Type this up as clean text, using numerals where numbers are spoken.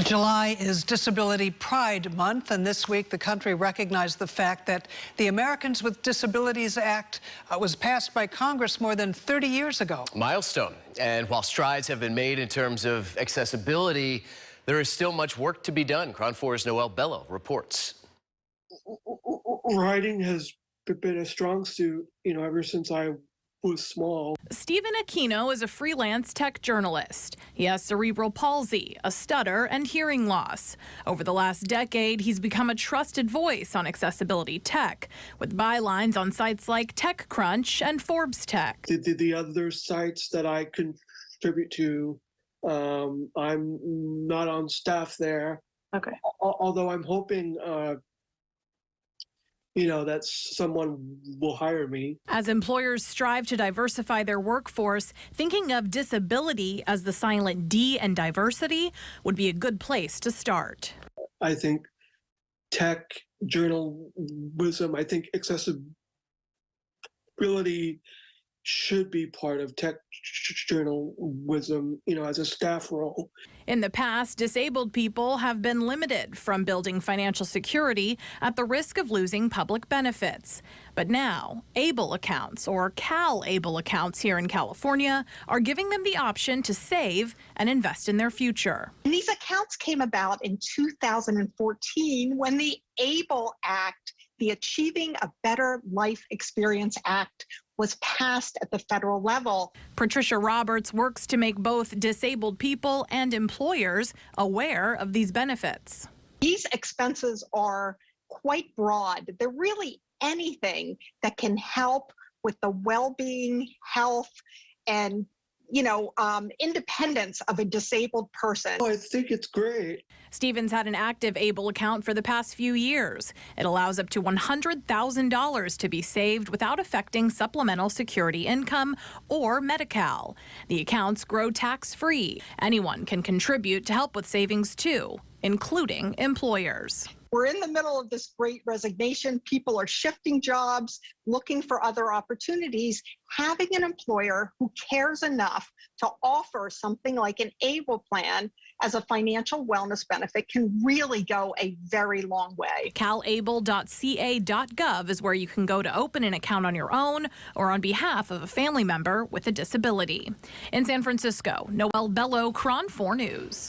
July is Disability Pride Month, and this week the country recognized the fact that the Americans with Disabilities Act was passed by Congress more than 30 years ago. Milestone. And while strides have been made in terms of accessibility, there is still much work to be done. KRON 4's Noelle Bellow reports. Writing has been a strong suit, ever since I was small. Stephen Aquino is a freelance tech journalist. He has cerebral palsy, a stutter, and hearing loss. Over the last decade, he's become a trusted voice on accessibility tech, with bylines on sites like TechCrunch and Forbes Tech. The other sites that I contribute to, I'm not on staff there. Okay. Although I'm hoping that someone will hire me. As employers strive to diversify their workforce, thinking of disability as the silent D in diversity would be a good place to start. I think tech, journalism, I think accessibility should be part of tech journalism, as a staff role. In the past, disabled people have been limited from building financial security at the risk of losing public benefits. But now, ABLE accounts, or CalABLE accounts here in California, are giving them the option to save and invest in their future. And these accounts came about in 2014 when the ABLE Act, the Achieving a Better Life Experience Act, was passed at the federal level. Patricia Roberts works to make both disabled people and employers aware of these benefits. These expenses are quite broad. They're really anything that can help with the well-being, health, and independence of a disabled person. I think it's great. Stephen's had an active ABLE account for the past few years. It allows up to $100,000 to be saved without affecting supplemental security income or Medi-Cal. The accounts grow tax-free. Anyone can contribute to help with savings too, including employers. We're in the middle of this great resignation. People are shifting jobs, looking for other opportunities. Having an employer who cares enough to offer something like an ABLE plan as a financial wellness benefit can really go a very long way. calable.ca.gov is where you can go to open an account on your own or on behalf of a family member with a disability. In San Francisco, Noelle Bellow, KRON 4 News.